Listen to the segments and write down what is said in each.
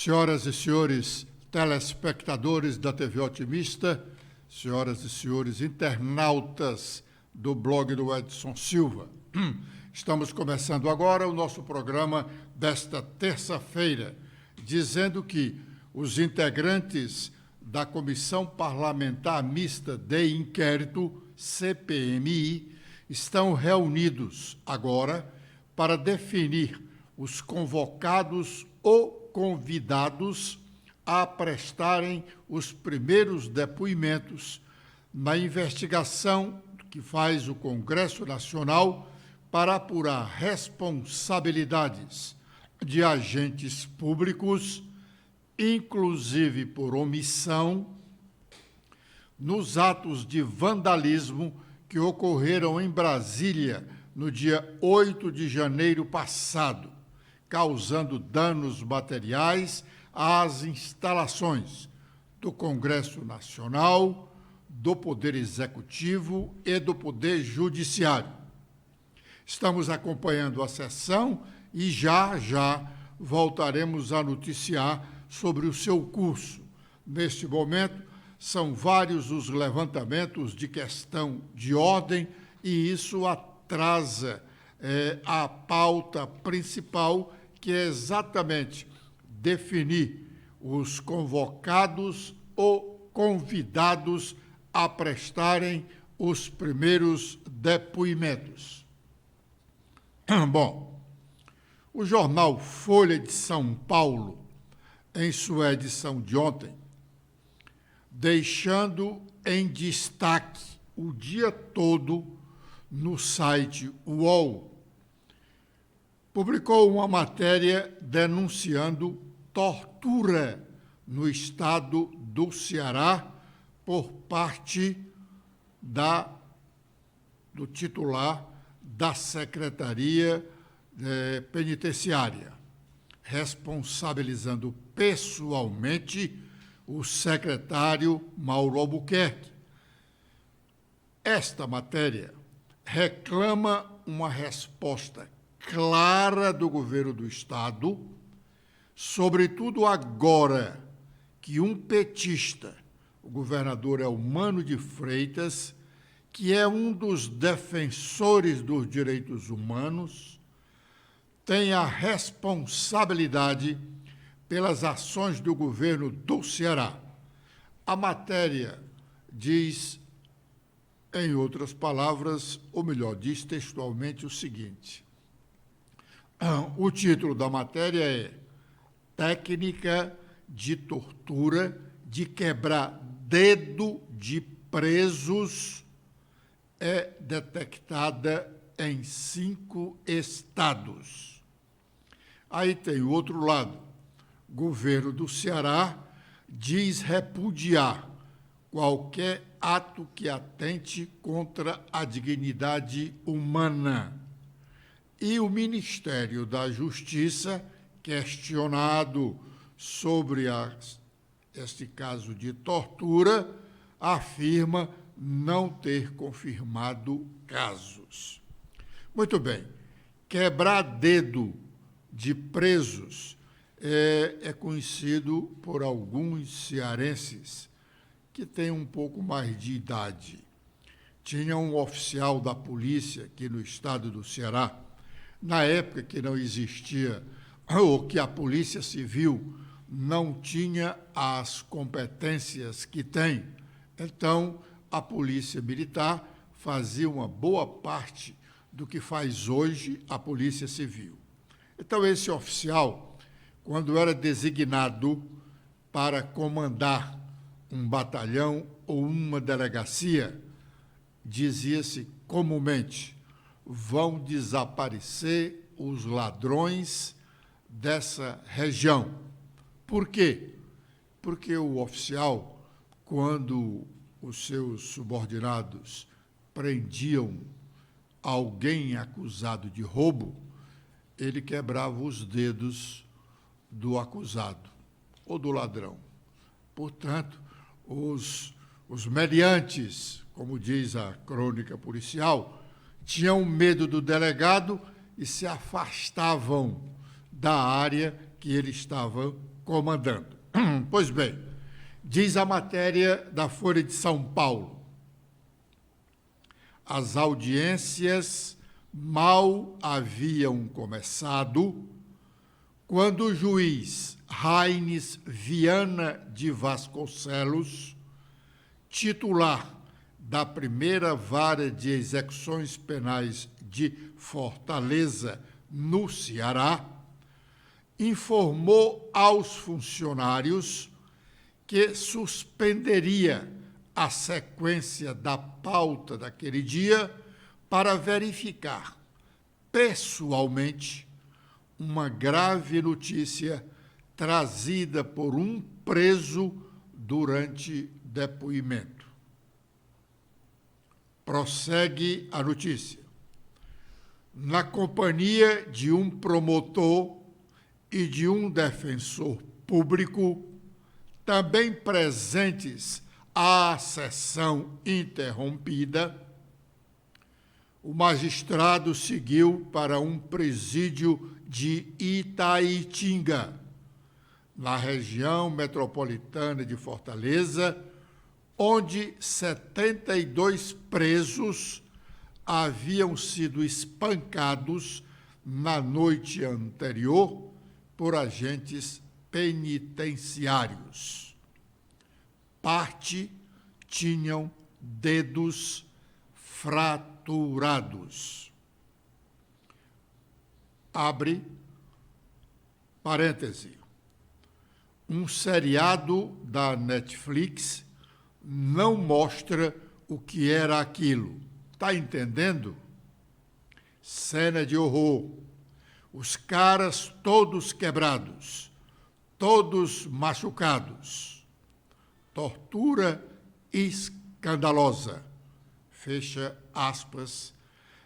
Senhoras e senhores telespectadores da TV Otimista, senhoras e senhores internautas do blog do Edson Silva, estamos começando agora o nosso programa desta terça-feira, dizendo que os integrantes da Comissão Parlamentar Mista de Inquérito, CPMI, estão reunidos agora para definir os convocados ou convidados a prestarem os primeiros depoimentos na investigação que faz o Congresso Nacional para apurar responsabilidades de agentes públicos, inclusive por omissão, nos atos de vandalismo que ocorreram em Brasília no dia 8 de janeiro passado, causando danos materiais às instalações do Congresso Nacional, do Poder Executivo e do Poder Judiciário. Estamos acompanhando a sessão e já voltaremos a noticiar sobre o seu curso. Neste momento, são vários os levantamentos de questão de ordem e isso atrasa a pauta principal, que é exatamente definir os convocados ou convidados a prestarem os primeiros depoimentos. Bom, o jornal Folha de São Paulo, em sua edição de ontem, deixando em destaque o dia todo no site UOL, publicou uma matéria denunciando tortura no estado do Ceará por parte do titular da Secretaria Penitenciária, responsabilizando pessoalmente o secretário Mauro Albuquerque. Esta matéria reclama uma resposta clara do governo do Estado, sobretudo agora que um petista, o governador Elmano de Freitas, que é um dos defensores dos direitos humanos, tem a responsabilidade pelas ações do governo do Ceará. A matéria diz, em outras palavras, ou melhor, diz textualmente o seguinte: o título da matéria é Técnica de tortura de quebrar dedo de presos é detectada em 5 estados. Aí tem o outro lado. Governo do Ceará diz repudiar qualquer ato que atente contra a dignidade humana. E o Ministério da Justiça, questionado sobre este caso de tortura, afirma não ter confirmado casos. Muito bem, quebrar dedo de presos é conhecido por alguns cearenses que têm um pouco mais de idade. Tinha um oficial da polícia aqui no estado do Ceará, na época que não existia, ou que a Polícia Civil não tinha as competências que tem, então a Polícia Militar fazia uma boa parte do que faz hoje a Polícia Civil. Então, esse oficial, quando era designado para comandar um batalhão ou uma delegacia, dizia-se comumente: vão desaparecer os ladrões dessa região. Por quê? Porque o oficial, quando os seus subordinados prendiam alguém acusado de roubo, ele quebrava os dedos do acusado ou do ladrão. Portanto, os meliantes, como diz a crônica policial, tinham medo do delegado e se afastavam da área que ele estava comandando. Pois bem, diz a matéria da Folha de São Paulo. As audiências mal haviam começado quando o juiz Raines Viana de Vasconcelos, titular da primeira vara de execuções penais de Fortaleza, no Ceará, informou aos funcionários que suspenderia a sequência da pauta daquele dia para verificar pessoalmente uma grave notícia trazida por um preso durante depoimento. Prossegue a notícia. Na companhia de um promotor e de um defensor público, também presentes à sessão interrompida, o magistrado seguiu para um presídio de Itaitinga, na região metropolitana de Fortaleza, onde 72 presos haviam sido espancados na noite anterior por agentes penitenciários. Parte tinham dedos fraturados. Abre parêntese. Um seriado da Netflix não mostra o que era aquilo. Está entendendo? Cena de horror. Os caras todos quebrados, todos machucados. Tortura escandalosa. Fecha aspas,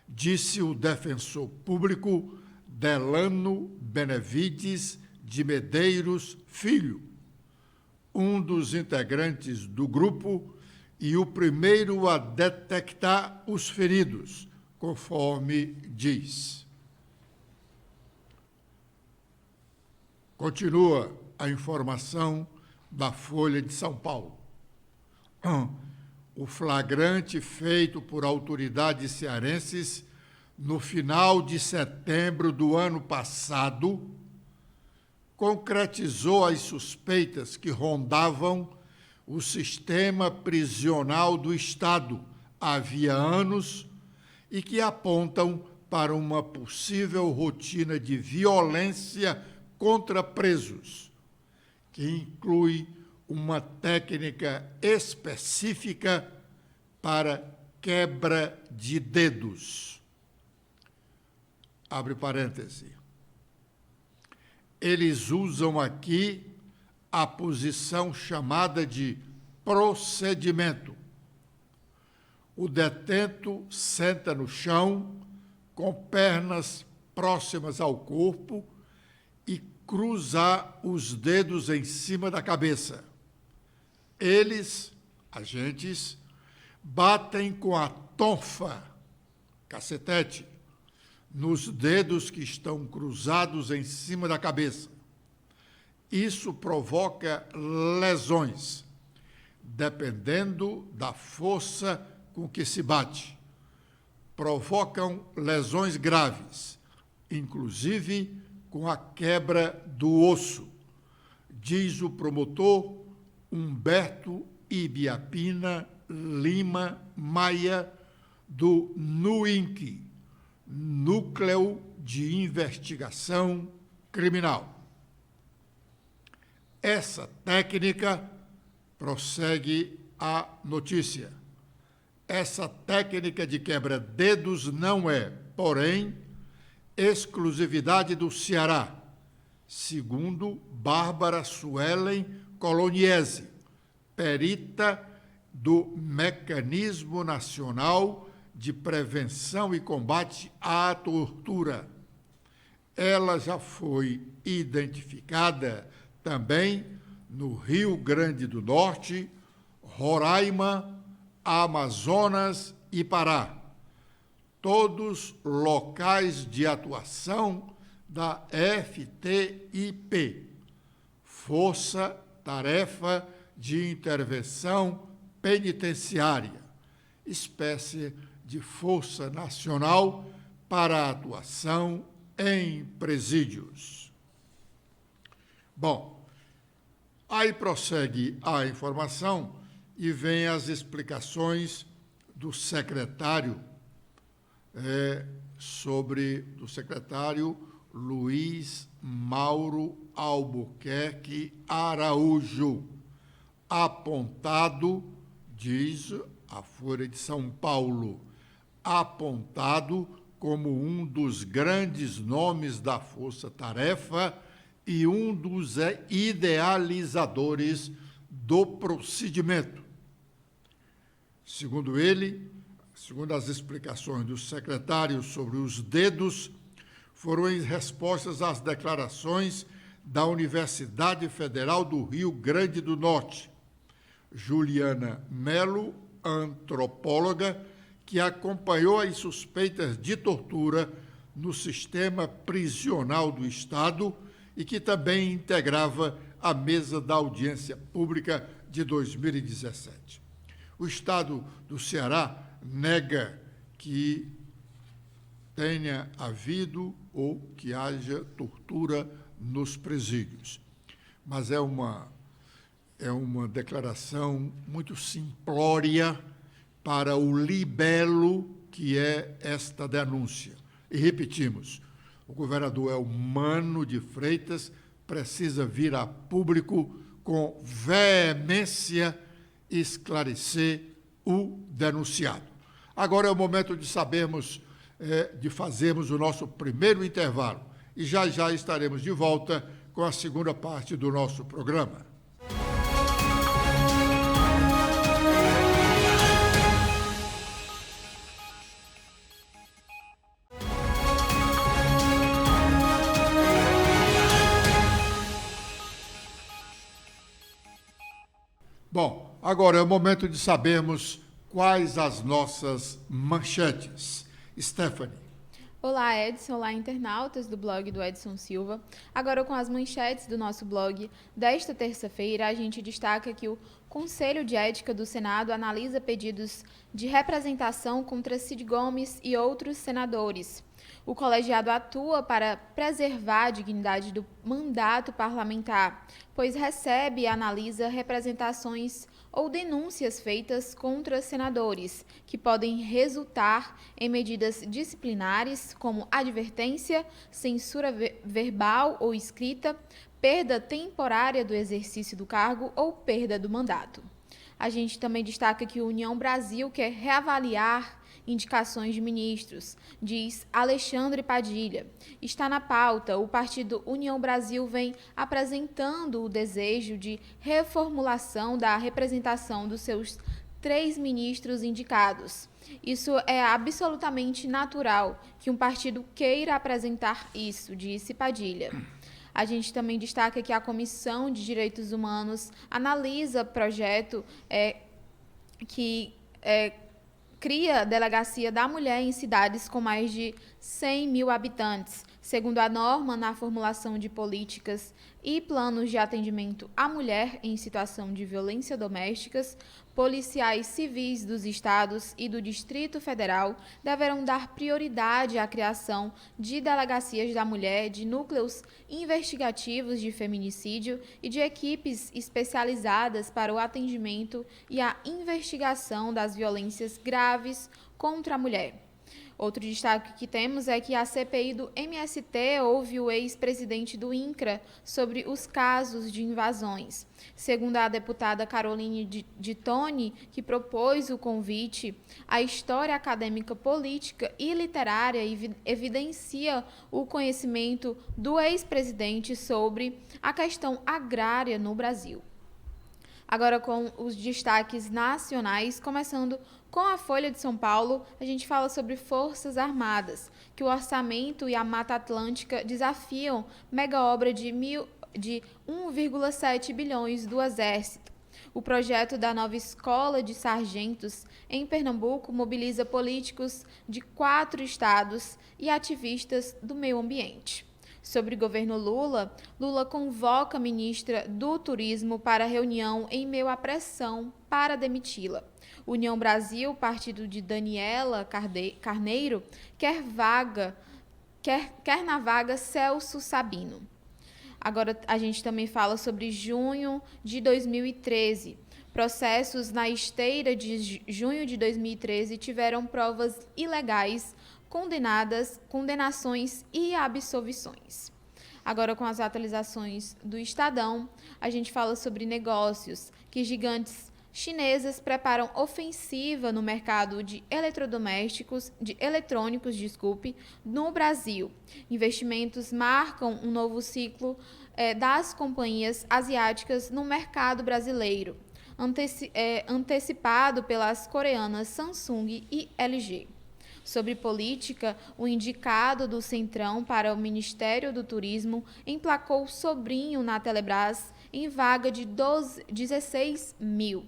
disse o defensor público Delano Benevides de Medeiros Filho, um dos integrantes do grupo e o primeiro a detectar os feridos, conforme diz. Continua a informação da Folha de São Paulo. O flagrante feito por autoridades cearenses no final de setembro do ano passado concretizou as suspeitas que rondavam o sistema prisional do Estado havia anos e que apontam para uma possível rotina de violência contra presos, que inclui uma técnica específica para quebra de dedos. Abre parêntese. Eles usam aqui a posição chamada de procedimento. O detento senta no chão, com pernas próximas ao corpo e cruza os dedos em cima da cabeça. Eles, agentes, batem com a tonfa, cacetete, nos dedos que estão cruzados em cima da cabeça. Isso provoca lesões, dependendo da força com que se bate. Provocam lesões graves, inclusive com a quebra do osso, diz o promotor Humberto Ibiapina Lima Maia, do NUINC, Núcleo de Investigação Criminal. Essa técnica, prossegue a notícia, essa técnica de quebra-dedos não é, porém, exclusividade do Ceará, segundo Bárbara Suelen Coloniese, perita do Mecanismo Nacional de Prevenção e Combate à Tortura. Ela já foi identificada também no Rio Grande do Norte, Roraima, Amazonas e Pará, todos locais de atuação da FTIP, Força Tarefa de Intervenção Penitenciária, espécie de Força Nacional para a atuação em presídios. Bom, aí prossegue a informação e vem as explicações do secretário do secretário Luiz Mauro Albuquerque Araújo, apontado, diz a Folha de São Paulo, apontado como um dos grandes nomes da Força Tarefa e um dos idealizadores do procedimento. Segundo ele, segundo as explicações do secretário sobre os dedos, foram em respostas às declarações da Universidade Federal do Rio Grande do Norte, Juliana Melo, antropóloga, que acompanhou as suspeitas de tortura no sistema prisional do Estado e que também integrava a mesa da audiência pública de 2017. O Estado do Ceará nega que tenha havido ou que haja tortura nos presídios. Mas é uma declaração muito simplória para o libelo que é esta denúncia. E repetimos, o governador Elmano de Freitas precisa vir a público com veemência esclarecer o denunciado. Agora é o momento de de fazermos o nosso primeiro intervalo e já estaremos de volta com a segunda parte do nosso programa. Bom, agora é o momento de sabermos quais as nossas manchetes. Stephanie. Olá, Edson. Olá, internautas do blog do Edson Silva. Agora com as manchetes do nosso blog desta terça-feira, a gente destaca que o Conselho de Ética do Senado analisa pedidos de representação contra Cid Gomes e outros senadores. O colegiado atua para preservar a dignidade do mandato parlamentar, pois recebe e analisa representações ou denúncias feitas contra senadores, que podem resultar em medidas disciplinares, como advertência, censura verbal ou escrita, perda temporária do exercício do cargo ou perda do mandato. A gente também destaca que a União Brasil quer reavaliar indicações de ministros, diz Alexandre Padilha. Está na pauta, o partido União Brasil vem apresentando o desejo de reformulação da representação dos seus 3 ministros indicados. Isso é absolutamente natural que um partido queira apresentar isso, disse Padilha. A gente também destaca que a Comissão de Direitos Humanos analisa projeto que cria a Delegacia da Mulher em cidades com mais de 100 mil habitantes. Segundo a norma, na formulação de políticas e planos de atendimento à mulher em situação de violência domésticas, policiais civis dos estados e do Distrito Federal deverão dar prioridade à criação de delegacias da mulher, de núcleos investigativos de feminicídio e de equipes especializadas para o atendimento e a investigação das violências graves contra a mulher. Outro destaque que temos é que a CPI do MST ouve o ex-presidente do INCRA sobre os casos de invasões. Segundo a deputada Caroline de Toni, que propôs o convite, a história acadêmica, política e literária evidencia o conhecimento do ex-presidente sobre a questão agrária no Brasil. Agora com os destaques nacionais, começando com a Folha de São Paulo, a gente fala sobre Forças Armadas, que o orçamento e a Mata Atlântica desafiam mega obra de 1,7 bilhões do Exército. O projeto da nova Escola de Sargentos em Pernambuco mobiliza políticos de 4 estados e ativistas do meio ambiente. Sobre o governo Lula, Lula convoca a ministra do Turismo para reunião em meio à pressão para demiti-la. União Brasil, partido de Daniela Carneiro, quer na vaga Celso Sabino. Agora a gente também fala sobre junho de 2013. Processos na esteira de junho de 2013 tiveram provas ilegais, condenações e absolvições. Agora, com as atualizações do Estadão, a gente fala sobre negócios, que gigantes chinesas preparam ofensiva no mercado de eletrônicos, no Brasil. Investimentos marcam um novo ciclo das companhias asiáticas no mercado brasileiro, antecipado pelas coreanas Samsung e LG. Sobre política, o indicado do Centrão para o Ministério do Turismo emplacou sobrinho na Telebrás em vaga de 16 mil.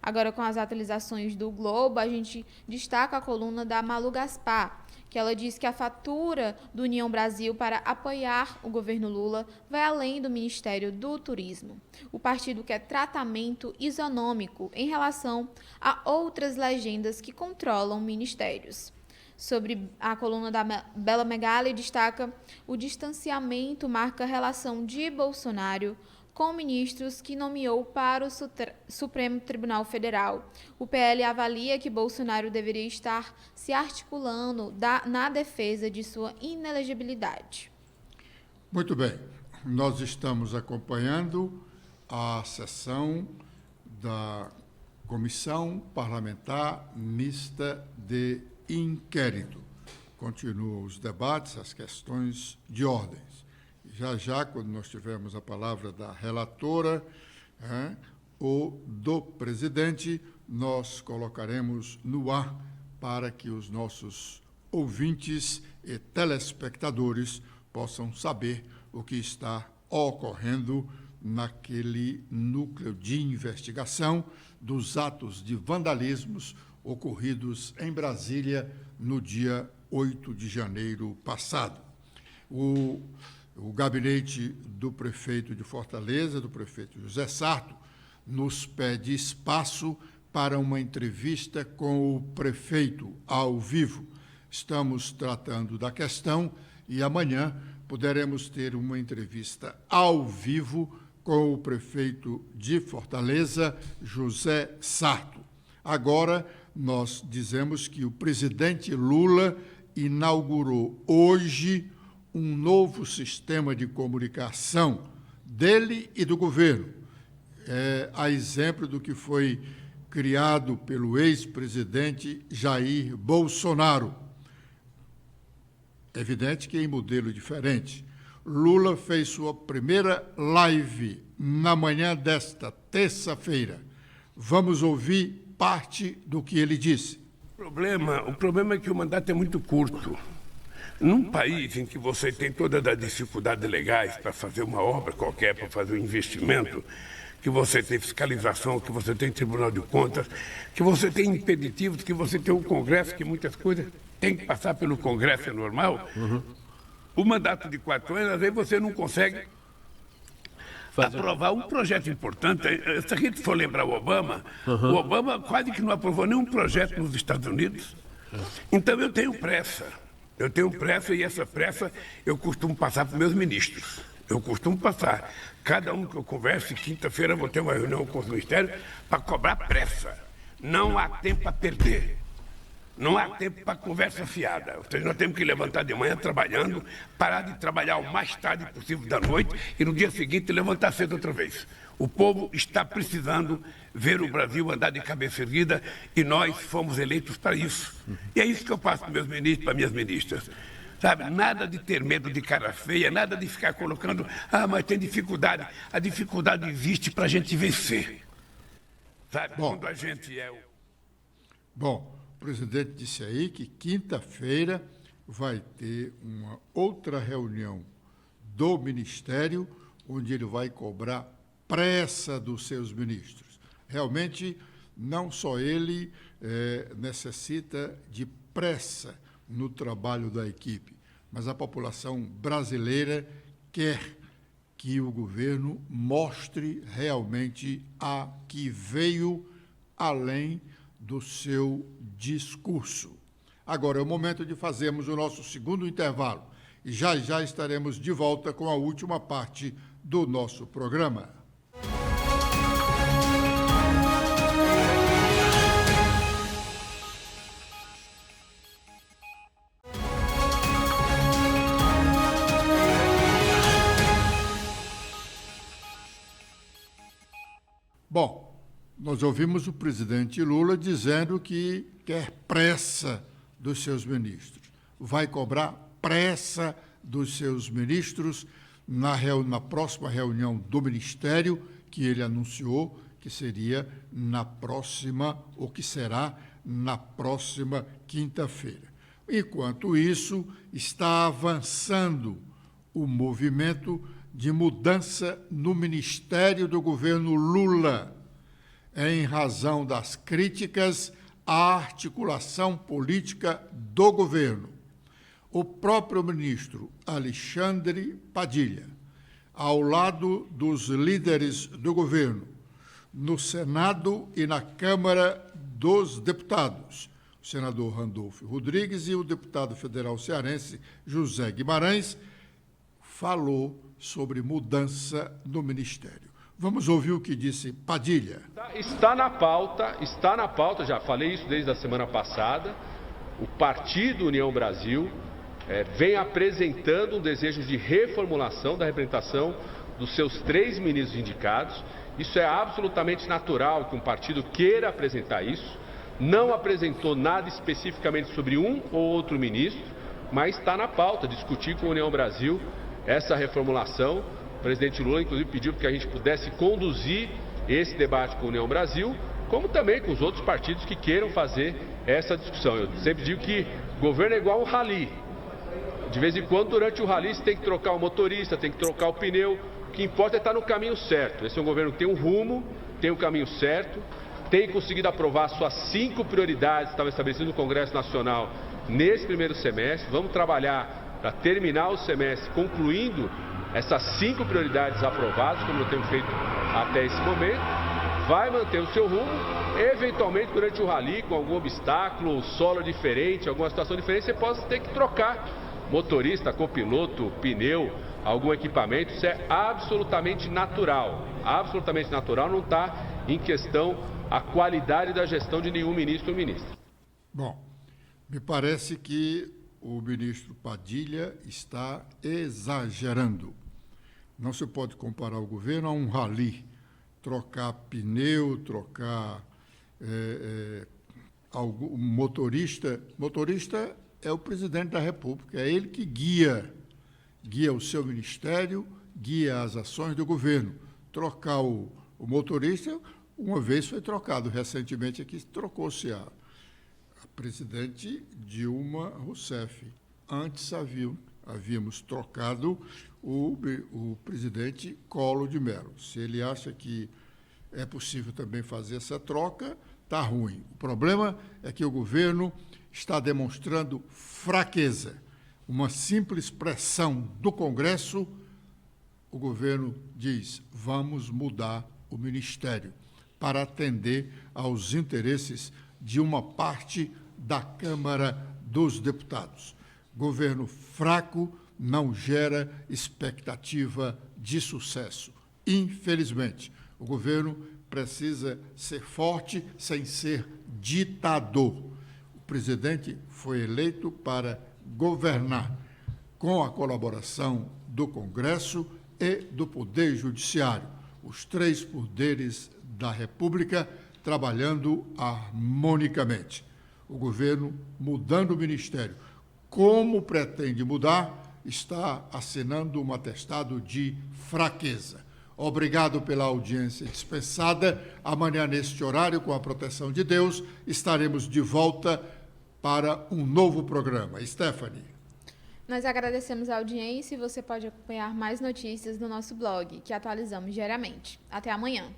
Agora, com as atualizações do Globo, a gente destaca a coluna da Malu Gaspar, que ela diz que a fatura do União Brasil para apoiar o governo Lula vai além do Ministério do Turismo. O partido quer tratamento isonômico em relação a outras legendas que controlam ministérios. Sobre a coluna da Bela Megali, destaca o distanciamento marca a relação de Bolsonaro com ministros que nomeou para o Supremo Tribunal Federal. O PL avalia que Bolsonaro deveria estar se articulando na defesa de sua inelegibilidade. Muito bem, nós estamos acompanhando a sessão da Comissão Parlamentar Mista de Inquérito. Continuam os debates, as questões de ordens. Já, quando nós tivermos a palavra da relatora ou do presidente, nós colocaremos no ar para que os nossos ouvintes e telespectadores possam saber o que está ocorrendo naquele núcleo de investigação dos atos de vandalismos ocorridos em Brasília no dia 8 de janeiro passado. O gabinete do prefeito de Fortaleza, do prefeito José Sarto, nos pede espaço para uma entrevista com o prefeito ao vivo. Estamos tratando da questão e amanhã poderemos ter uma entrevista ao vivo com o prefeito de Fortaleza, José Sarto. Agora, nós dizemos que o presidente Lula inaugurou hoje um novo sistema de comunicação dele e do governo, a exemplo do que foi criado pelo ex-presidente Jair Bolsonaro. É evidente que em modelo diferente. Lula fez sua primeira live na manhã desta terça-feira. Vamos ouvir parte do que ele disse. O problema é que o mandato é muito curto. Num país em que você tem todas as dificuldades legais para fazer uma obra qualquer, para fazer um investimento, que você tem fiscalização, que você tem Tribunal de Contas, que você tem impeditivos, que você tem um Congresso, que muitas coisas tem que passar pelo Congresso, é normal. O mandato de 4 anos, às vezes você não consegue aprovar um projeto importante. Se a gente for lembrar o Obama quase que não aprovou nenhum projeto nos Estados Unidos. Então eu tenho pressa. E essa pressa eu costumo passar para os meus ministros. Cada um que eu converso, quinta-feira vou ter uma reunião com os ministérios para cobrar pressa. Não há tempo a perder. Não há tempo para conversa fiada. Ou seja, nós temos que levantar de manhã trabalhando, parar de trabalhar o mais tarde possível da noite e no dia seguinte levantar cedo outra vez. O povo está precisando ver o Brasil andar de cabeça erguida e nós fomos eleitos para isso. E é isso que eu passo para meus ministros, para minhas ministras. Sabe, nada de ter medo de cara feia, nada de ficar colocando, mas tem dificuldade. A dificuldade existe para a gente vencer. Sabe, quando a gente é o... Bom, o presidente disse aí que quinta-feira vai ter uma outra reunião do Ministério, onde ele vai cobrar pressa dos seus ministros. Realmente, não só ele necessita de pressa no trabalho da equipe. mas a população brasileira quer que o governo mostre realmente a que veio além do seu discurso. Agora é o momento de fazermos o nosso segundo intervalo e já estaremos de volta com a última parte do nosso programa. Bom, nós ouvimos o presidente Lula dizendo que quer pressa dos seus ministros. Vai cobrar pressa dos seus ministros na próxima reunião do Ministério, que ele anunciou que seria na próxima, ou que será na próxima quinta-feira. Enquanto isso, está avançando o movimento de mudança no Ministério do governo Lula, em razão das críticas à articulação política do governo. O próprio ministro Alexandre Padilha, ao lado dos líderes do governo, no Senado e na Câmara dos Deputados, o senador Randolfo Rodrigues e o deputado federal cearense José Guimarães, falou sobre mudança no Ministério. Vamos ouvir o que disse Padilha. Está na pauta, já falei isso desde a semana passada. O Partido União Brasil vem apresentando um desejo de reformulação da representação dos seus 3 ministros indicados. Isso é absolutamente natural que um partido queira apresentar isso. Não apresentou nada especificamente sobre um ou outro ministro, mas está na pauta discutir com a União Brasil essa reformulação. O presidente Lula, inclusive, pediu que a gente pudesse conduzir esse debate com a União Brasil, como também com os outros partidos que queiram fazer essa discussão. Eu sempre digo que governo é igual um rally. De vez em quando, durante o rally, você tem que trocar o motorista, tem que trocar o pneu. O que importa é estar no caminho certo. Esse é um governo que tem um rumo, tem um caminho certo, tem conseguido aprovar suas 5 prioridades que estavam estabelecidas no Congresso Nacional nesse primeiro semestre. Vamos trabalhar para terminar o semestre concluindo essas 5 prioridades aprovadas, como eu tenho feito até esse momento. Vai manter o seu rumo, eventualmente durante o rally, com algum obstáculo, solo diferente, alguma situação diferente, você pode ter que trocar motorista, copiloto, pneu, algum equipamento. Isso é absolutamente natural, não está em questão a qualidade da gestão de nenhum ministro ou ministra. Bom, me parece que o ministro Padilha está exagerando. Não se pode comparar o governo a um rally, trocar pneu, trocar algum motorista. Motorista é o presidente da República, é ele que guia o seu ministério, guia as ações do governo. Trocar o motorista, uma vez foi trocado, recentemente aqui trocou-se a presidente Dilma Rousseff. Antes havíamos trocado o presidente Collor de Mello. Se ele acha que é possível também fazer essa troca, está ruim. O problema é que o governo está demonstrando fraqueza. Uma simples pressão do Congresso, o governo diz: vamos mudar o ministério para atender aos interesses de uma parte da Câmara dos Deputados. Governo fraco não gera expectativa de sucesso. Infelizmente, o governo precisa ser forte sem ser ditador. O presidente foi eleito para governar com a colaboração do Congresso e do Poder Judiciário, os 3 poderes da República trabalhando harmonicamente. O governo, mudando o ministério, como pretende mudar, está assinando um atestado de fraqueza. Obrigado pela audiência dispensada. Amanhã, neste horário, com a proteção de Deus, estaremos de volta para um novo programa. Stephanie. Nós agradecemos a audiência e você pode acompanhar mais notícias no nosso blog, que atualizamos diariamente. Até amanhã.